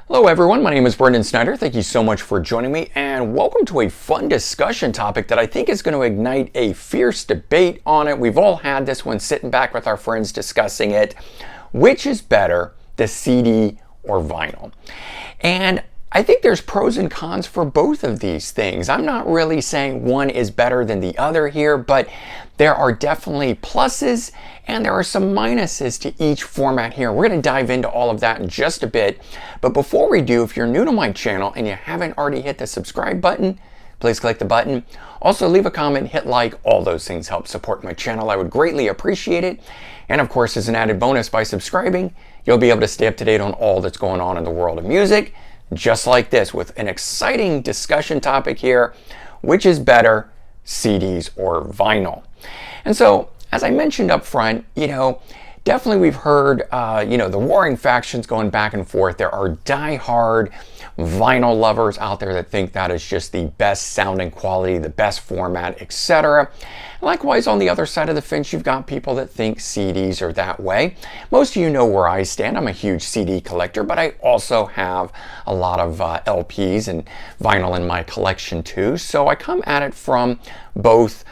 Hello everyone, my name is Brendan Snyder. Thank you so much for joining me and welcome to a fun discussion topic that I think is going to ignite a fierce debate on it. We've all had this one sitting back with our friends discussing it. Which is better, the CD or vinyl? And I think there's pros and cons for both of these things. I'm not really saying one is better than the other here, but there are definitely pluses and there are some minuses to each format here. We're going to dive into all of that in just a bit. But before we do, if you're new to my channel and you haven't already hit the subscribe button, please click the button. Also leave a comment, hit like, all those things help support my channel. I would greatly appreciate it. And of course, as an added bonus, by subscribing, you'll be able to stay up to date on all that's going on in the world of music. Just like this, with an exciting discussion topic here, which is better, CDs or vinyl? And so, as I mentioned up front, definitely we've heard, the warring factions going back and forth. There are die-hard vinyl lovers out there that think that is just the best sounding quality, the best format, etc. Likewise, on the other side of the fence, you've got people that think CDs are that way. Most of you know where I stand. I'm a huge CD collector, but I also have a lot of LPs and vinyl in my collection too. So I come at it from both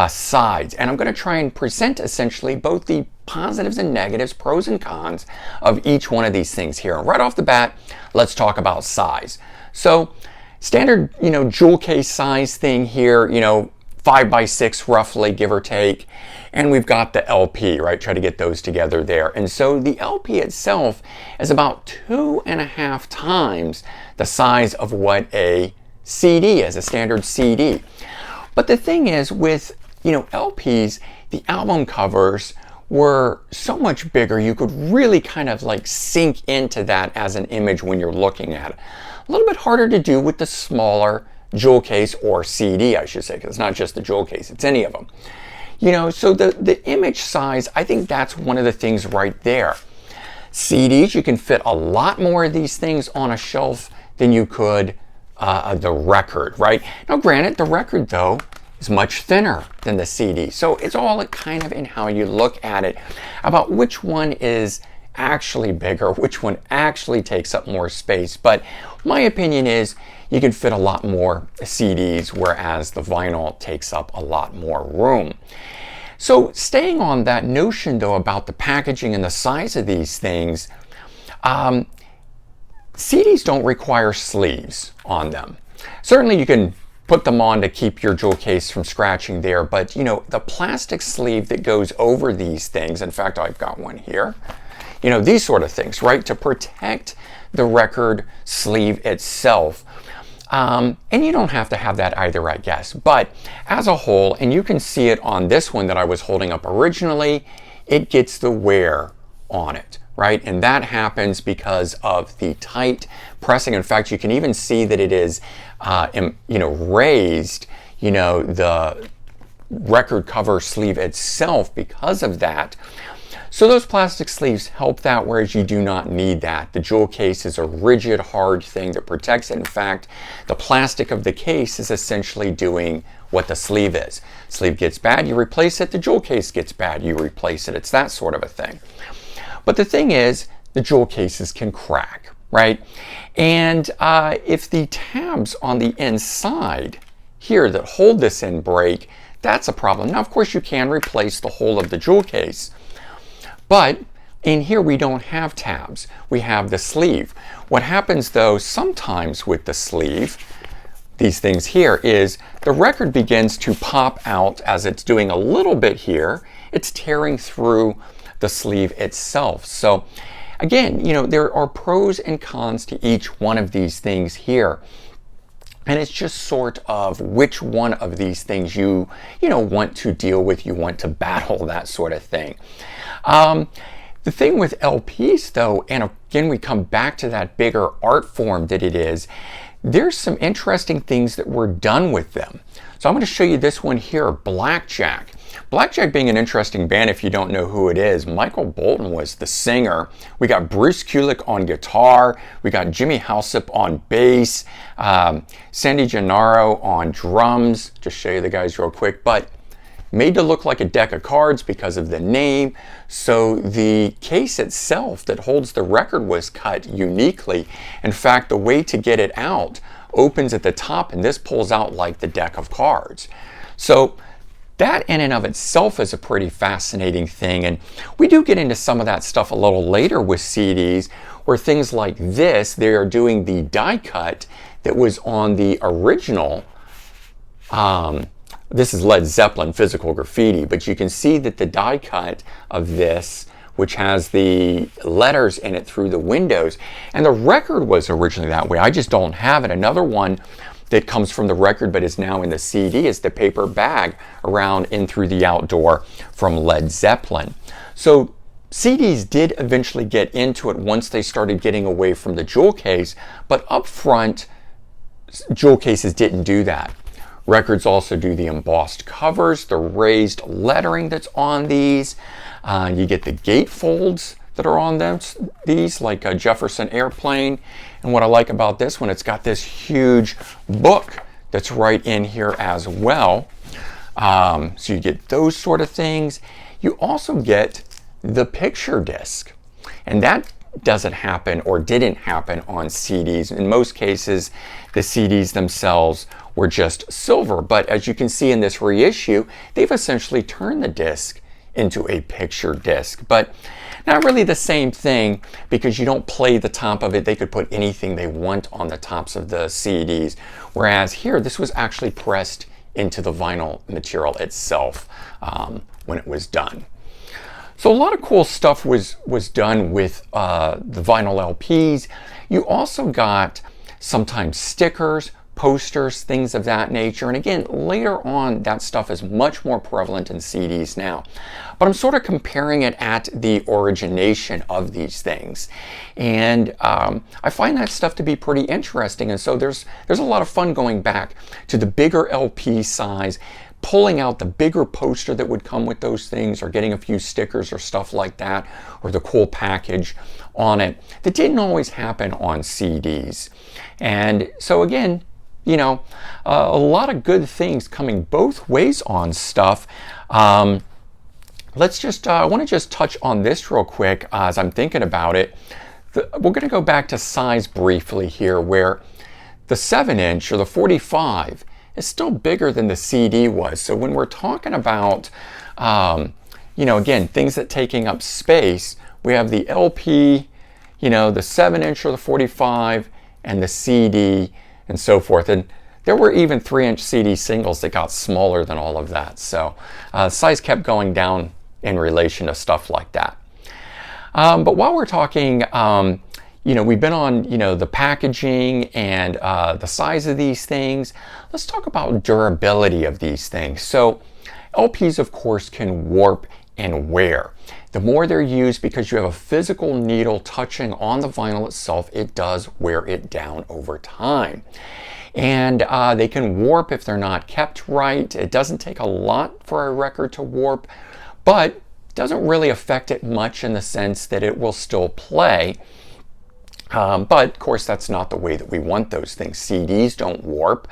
sides, and I'm going to try and present essentially both the positives and negatives, pros and cons of each one of these things here. Right off the bat, let's talk about size. So standard, jewel case size thing here, 5x6 roughly, give or take. And we've got the LP, right? Try to get those together there. And so the LP itself is about 2.5 times the size of what a CD is, a standard CD. But the thing is with, LPs, the album covers were so much bigger, you could really kind of like sink into that as an image when you're looking at it. A little bit harder to do with the smaller jewel case, or CD, I should say, because it's not just the jewel case, it's any of them. So the image size, I think that's one of the things right there. CDs, you can fit a lot more of these things on a shelf than you could the record, right? Now, granted, the record, though, is much thinner than the CD. So it's all kind of in how you look at it about which one is actually bigger, which one actually takes up more space. But my opinion is you can fit a lot more CDs, whereas the vinyl takes up a lot more room. So staying on that notion, though, about the packaging and the size of these things, CDs don't require sleeves on them. Certainly you can put them on to keep your jewel case from scratching there, but the plastic sleeve that goes over these things, in fact I've got one here, these sort of things, right, to protect the record sleeve itself. And you don't have to have that either, I guess, but as a whole, and you can see it on this one that I was holding up originally, it gets the wear on it, right? And that happens because of the tight pressing. In fact, you can even see that it is, raised, the record cover sleeve itself because of that. So those plastic sleeves help that, whereas you do not need that. The jewel case is a rigid, hard thing that protects it. In fact, the plastic of the case is essentially doing what the sleeve is. Sleeve gets bad, you replace it. The jewel case gets bad, you replace it. It's that sort of a thing. But the thing is, the jewel cases can crack, right? And if the tabs on the inside here that hold this in break, that's a problem. Now, of course, you can replace the whole of the jewel case. But in here, we don't have tabs. We have the sleeve. What happens, though, sometimes with the sleeve, these things here, is the record begins to pop out as it's doing a little bit here. It's tearing through the sleeve itself. So again, there are pros and cons to each one of these things here. And it's just sort of which one of these things you want to deal with, you want to battle, that sort of thing. The thing with LPs, though, and again, we come back to that bigger art form that it is, there's some interesting things that were done with them. So I'm going to show you this one here, Blackjack. Blackjack being an interesting band if you don't know who it is. Michael Bolton was the singer. We got Bruce Kulick on guitar. We got Jimmy Halsip on bass. Sandy Gennaro on drums. Just show you the guys real quick. But made to look like a deck of cards because of the name. So the case itself that holds the record was cut uniquely. In fact, the way to get it out opens at the top, and this pulls out like the deck of cards. So that in and of itself is a pretty fascinating thing, and we do get into some of that stuff a little later with CDs, where things like this, they are doing the die cut that was on the original. This is Led Zeppelin Physical Graffiti, but you can see that the die cut of this, which has the letters in it through the windows, and the record was originally that way. I just don't have it. Another one that comes from the record but is now in the CD is the Paper Bag Around In Through the Outdoor from Led Zeppelin. So CDs did eventually get into it once they started getting away from the jewel case, but up front, jewel cases didn't do that. Records also do the embossed covers, the raised lettering that's on these. You get the gatefolds that are on them, these, like a Jefferson Airplane. And what I like about this one, it's got this huge book that's right in here as well. So you get those sort of things. You also get the picture disc, and that doesn't happen or didn't happen on CDs. In most cases, the CDs themselves were just silver, but as you can see in this reissue, they've essentially turned the disc into a picture disc, but not really the same thing, because you don't play the top of it. They could put anything they want on the tops of the CDs, whereas here this was actually pressed into the vinyl material itself when it was done. So a lot of cool stuff was done with the vinyl LPs. You also got sometimes stickers, posters, things of that nature. And again, later on, that stuff is much more prevalent in CDs now. But I'm sort of comparing it at the origination of these things. And I find that stuff to be pretty interesting. And so there's a lot of fun going back to the bigger LP size, pulling out the bigger poster that would come with those things, or getting a few stickers or stuff like that, or the cool package on it. That didn't always happen on CDs. And so again, you know, a lot of good things coming both ways on stuff. Let's just, I want to just touch on this real quick as I'm thinking about it. We're going to go back to size briefly here, where the 7-inch or the 45 is still bigger than the CD was. So when we're talking about, you know, again, things that taking up space, we have the LP, you know, the 7-inch or the 45, and the CD, and so forth. And there were even 3-inch CD singles that got smaller than all of that. So size kept going down in relation to stuff like that. But while we're talking, you know, we've been on, you know, the packaging and the size of these things. Let's talk about durability of these things. So LPs, of course, can warp and wear. The more they're used, because you have a physical needle touching on the vinyl itself, it does wear it down over time. And they can warp if they're not kept right. It doesn't take a lot for a record to warp, but doesn't really affect it much in the sense that it will still play. But of course, that's not the way that we want those things. CDs don't warp.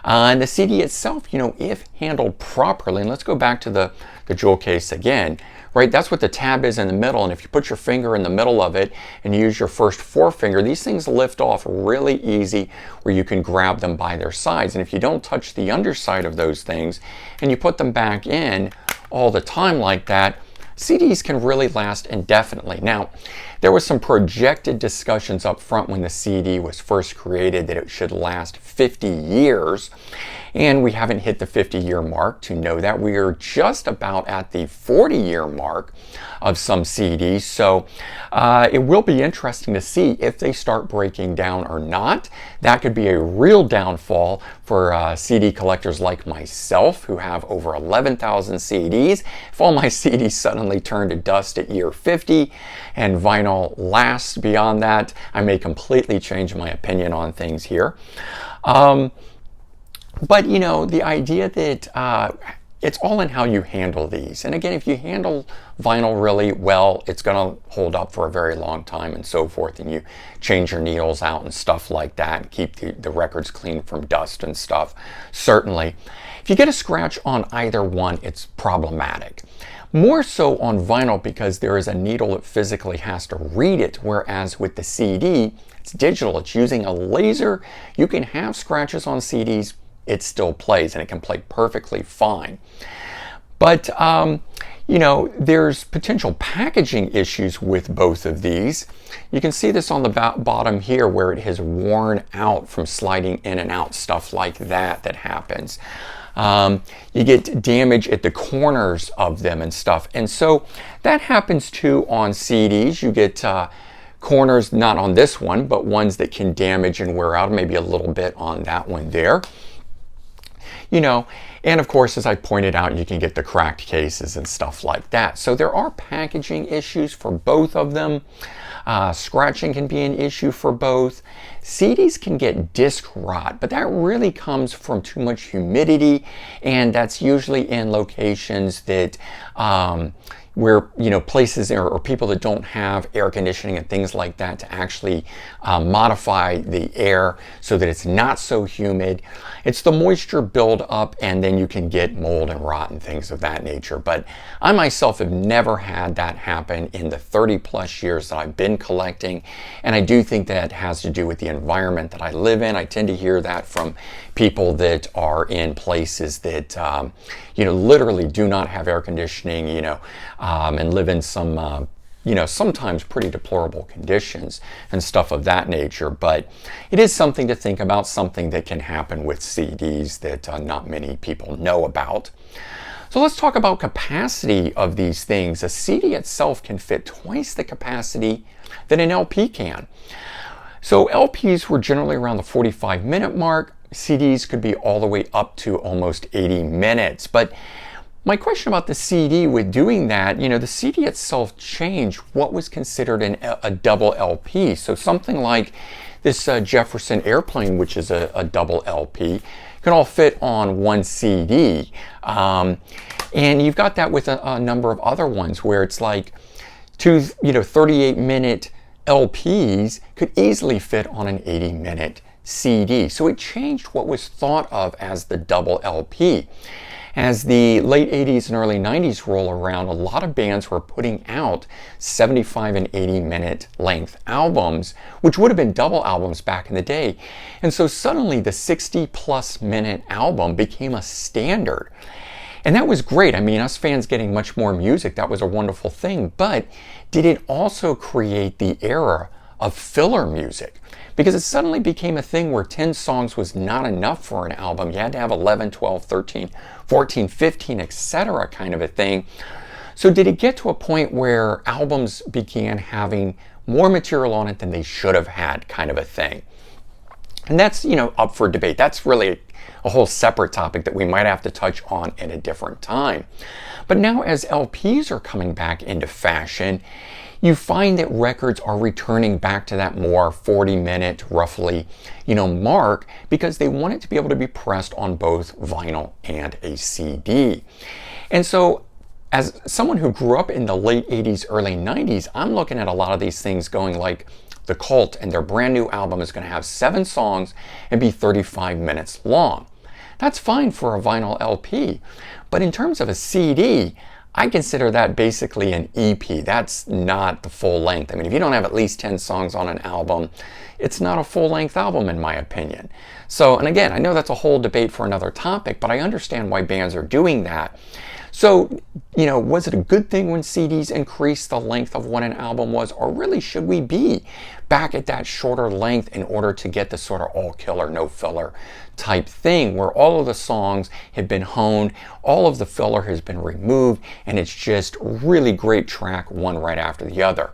And the CD itself, you know, if handled properly, and let's go back to the jewel case again, right? That's what the tab is in the middle. And if you put your finger in the middle of it and use your first forefinger, these things lift off really easy, where you can grab them by their sides. And if you don't touch the underside of those things and you put them back in all the time like that, CDs can really last indefinitely. Now, there was some projected discussions up front when the CD was first created that it should last 50 years. And we haven't hit the 50-year mark to know that. We are just about at the 40-year mark of some CDs. So it will be interesting to see if they start breaking down or not. That could be a real downfall for CD collectors like myself, who have over 11,000 CDs. If all my CDs suddenly turn to dust at year 50 and vinyl lasts beyond that, I may completely change my opinion on things here. But, you know, the idea that it's all in how you handle these. And again, if you handle vinyl really well, it's going to hold up for a very long time and so forth. And you change your needles out and stuff like that and keep the records clean from dust and stuff. Certainly. If you get a scratch on either one, it's problematic. More so on vinyl because there is a needle that physically has to read it, whereas with the CD, it's digital. It's using a laser. You can have scratches on CDs. It still plays, and it can play perfectly fine. But, you know, there's potential packaging issues with both of these. You can see this on the bottom here where it has worn out from sliding in and out, stuff like that happens. You get damage at the corners of them and stuff. And so that happens too on CDs. You get corners, not on this one, but ones that can damage and wear out, maybe a little bit on that one there. You know, and of course, as I pointed out, you can get the cracked cases and stuff like that. So there are packaging issues for both of them. Scratching can be an issue for both. CDs can get disc rot, but that really comes from too much humidity, and that's usually in locations that where, you know, places or people that don't have air conditioning and things like that to actually modify the air so that it's not so humid. It's the moisture build up, and then you can get mold and rot and things of that nature. But I myself have never had that happen in the 30 plus years that I've been collecting, and I do think that has to do with the environment that I live in. I tend to hear that from people that are in places that you know, literally do not have air conditioning, you know, and live in some you know, sometimes pretty deplorable conditions and stuff of that nature. But it is something to think about, something that can happen with CDs that not many people know about. So let's talk about capacity of these things. A CD itself can fit twice the capacity that an LP can. So LPs were generally around the 45-minute mark. CDs could be all the way up to almost 80 minutes. But my question about the CD with doing that, you know, the CD itself changed what was considered a double LP. So something like this Jefferson Airplane, which is a double LP, can all fit on one CD. And you've got that with a number of other ones where it's like two, you know, 38-minute LPs could easily fit on an 80-minute CD. So it changed what was thought of as the double LP. As the late 80s and early 90s roll around, a lot of bands were putting out 75 and 80-minute length albums, which would have been double albums back in the day. And so suddenly the 60-plus minute album became a standard. And that was great. I mean, us fans getting much more music, that was a wonderful thing. But did it also create the era of filler music? Because it suddenly became a thing where 10 songs was not enough for an album. You had to have 11, 12, 13, 14, 15, etc. kind of a thing. So did it get to a point where albums began having more material on it than they should have had, kind of a thing? And that's, you know, up for debate. That's really a whole separate topic that we might have to touch on at a different time. But now as LPs are coming back into fashion, you find that records are returning back to that more 40-minute, roughly, you know, mark, because they want it to be able to be pressed on both vinyl and a CD. And so as someone who grew up in the late 80s, early 90s, I'm looking at a lot of these things going like The Cult, and their brand new album is going to have 7 songs and be 35 minutes long. That's fine for a vinyl LP. But in terms of a CD, I consider that basically an EP. That's not the full length. I mean, if you don't have at least 10 songs on an album, it's not a full-length album in my opinion. So, and again, I know that's a whole debate for another topic, but I understand why bands are doing that. So, you know, was it a good thing when CDs increased the length of what an album was, or really should we be back at that shorter length in order to get the sort of all killer, no filler type thing where all of the songs have been honed, all of the filler has been removed, and it's just really great track one right after the other.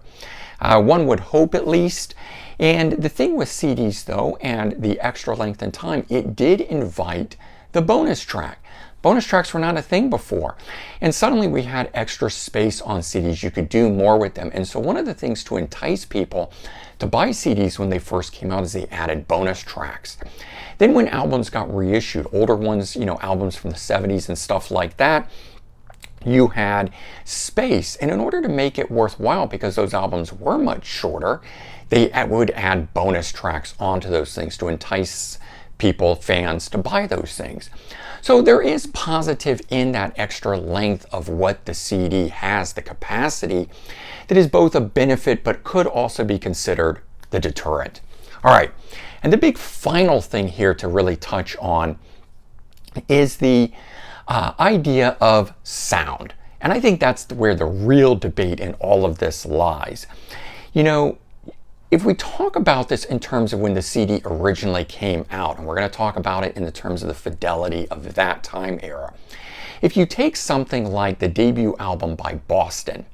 One would hope at least. And the thing with CDs though, and the extra length and time, it did invite the bonus track. bonus tracks were not a thing before. And suddenly we had extra space on CDs. You could do more with them. And so one of the things to entice people to buy CDs when they first came out is they added bonus tracks. Then when albums got reissued, older ones, albums from the 70s and stuff like that, you had space. And in order to make it worthwhile, because those albums were much shorter, they would add bonus tracks onto those things to entice people, fans, to buy those things. So there is positive in that extra length of what the CD has, the capacity, that is both a benefit but could also be considered the deterrent. All right, and the big final thing here to really touch on is the idea of sound. And I think that's where the real debate in all of this lies. If we talk about this in terms of when the CD originally came out, and we're going to talk about it in the terms of the fidelity of that time era. If you take something like the debut album by Boston,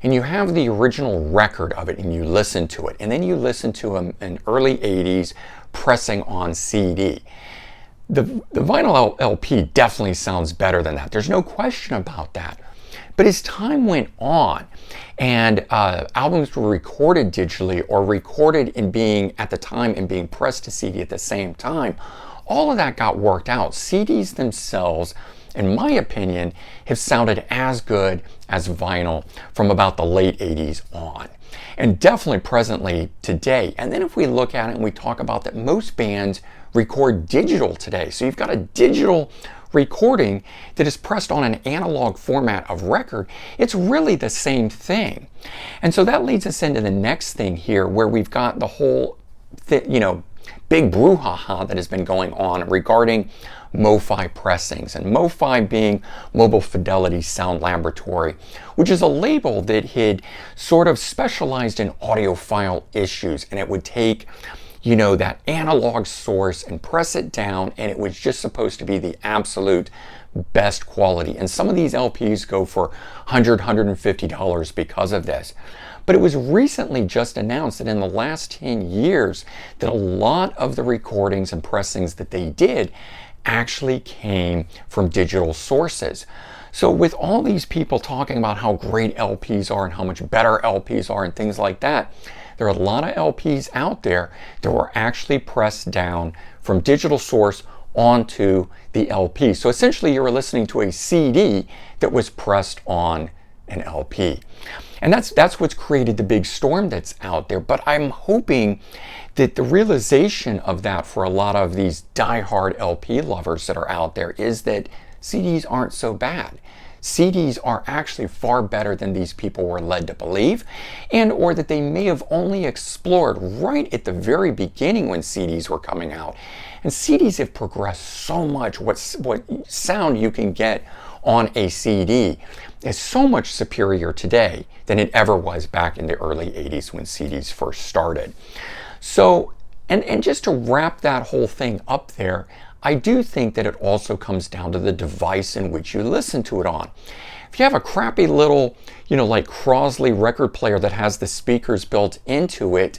and you have the original record of it and you listen to it, and then you listen to an early 80s pressing on CD, the vinyl LP definitely sounds better than that. There's no question about that. But as time went on and albums were recorded digitally or recorded in being at the time and being pressed to CD at the same time, all of that got worked out. CDs themselves, in my opinion, have sounded as good as vinyl from about the late 80s on. And definitely presently today. And then if we look at it and we talk about that most bands record digital today. So you've got a digital recording that is pressed on an analog format of record. It's really the same thing. And so that leads us into the next thing here, where we've got the whole big brouhaha that has been going on regarding MoFi pressings, and MoFi being Mobile Fidelity Sound Laboratory, which is a label that had sort of specialized in audiophile issues, and it would take that analog source and press it down, and it was just supposed to be the absolute best quality. And some of these LPs go for $100, $150 because of this. But it was recently just announced that in the last 10 years that a lot of the recordings and pressings that they did actually came from digital sources. So with all these people talking about how great LPs are and how much better LPs are and things like that, there are a lot of LPs out there that were actually pressed down from digital source onto the LP. So essentially you were listening to a CD that was pressed on an LP. And that's what's created the big storm that's out there. But I'm hoping that the realization of that for a lot of these diehard LP lovers that are out there is that CDs aren't so bad. CDs are actually far better than these people were led to believe, and or that they may have only explored right at the very beginning when CDs were coming out. And CDs have progressed so much. What sound you can get on a CD is so much superior today than it ever was back in the early 80s when CDs first started. So, and just to wrap that whole thing up there, I do think that it also comes down to the device in which you listen to it on. If you have a crappy little, like Crosley record player that has the speakers built into it,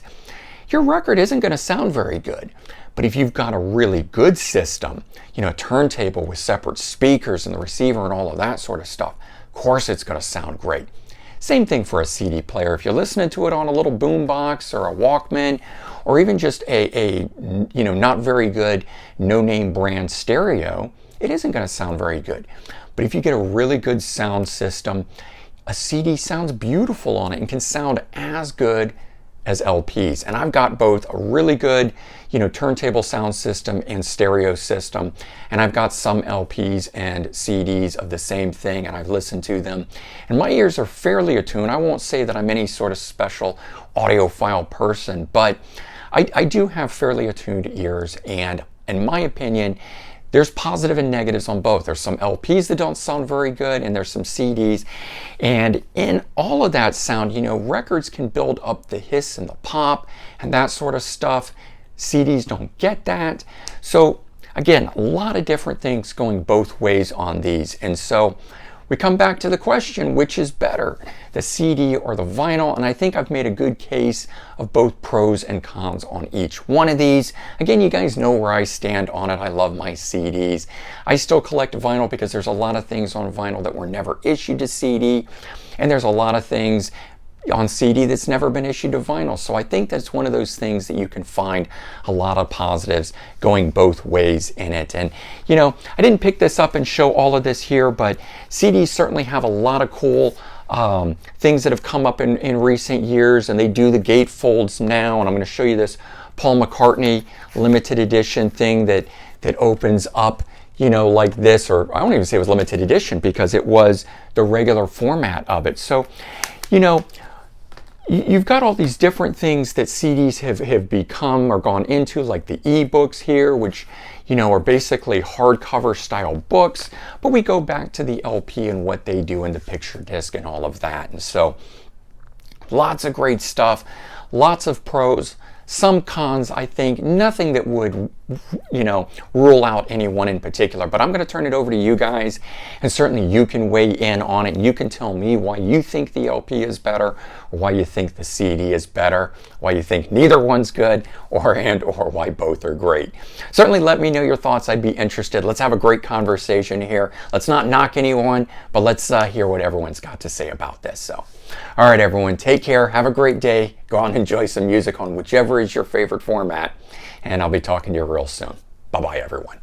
your record isn't going to sound very good. But if you've got a really good system, a turntable with separate speakers and the receiver and all of that sort of stuff, of course it's going to sound great. Same thing for a CD player. If you're listening to it on a little boombox or a Walkman, or even just a not very good no-name brand stereo, it isn't going to sound very good. But if you get a really good sound system, a CD sounds beautiful on it and can sound as good as LPs. And I've got both a really good, turntable sound system and stereo system. And I've got some LPs and CDs of the same thing, and I've listened to them. And my ears are fairly attuned. I won't say that I'm any sort of special audiophile person, but I do have fairly attuned ears. And in my opinion, there's positive and negatives on both. There's some LPs that don't sound very good, and there's some CDs. And in all of that sound, records can build up the hiss and the pop and that sort of stuff. CDs don't get that. So again, a lot of different things going both ways on these. And so we come back to the question, which is better, the CD or the vinyl? And I think I've made a good case of both pros and cons on each one of these. Again, you guys know where I stand on it. I love my CDs. I still collect vinyl because there's a lot of things on vinyl that were never issued to CD, and there's a lot of things on CD that's never been issued to vinyl. So I think that's one of those things that you can find a lot of positives going both ways in it. And you know, I didn't pick this up and show all of this here, but CDs certainly have a lot of cool things that have come up in recent years, and they do the gatefolds now. And I'm going to show you this Paul McCartney limited edition thing that opens up, you know, like this, or I don't even say it was limited edition because it was the regular format of it. So, you know, you've got all these different things that CDs have become or gone into, like the ebooks here, which, you know, are basically hardcover style books, but we go back to the LP and what they do in the picture disc and all of that. And so lots of great stuff, lots of pros, some cons. I think nothing that would, you know, rule out any one in particular, but I'm going to turn it over to you guys, and certainly you can weigh in on it. You can tell me why you think the LP is better, or why you think the CD is better, why you think neither one's good, or why both are great. Certainly let me know your thoughts. I'd be interested. Let's have a great conversation here. Let's not knock anyone, but let's hear what everyone's got to say about this. So, all right, everyone, take care. Have a great day. Go out and enjoy some music on whichever is your favorite format, and I'll be talking to you real soon. Bye-bye, everyone.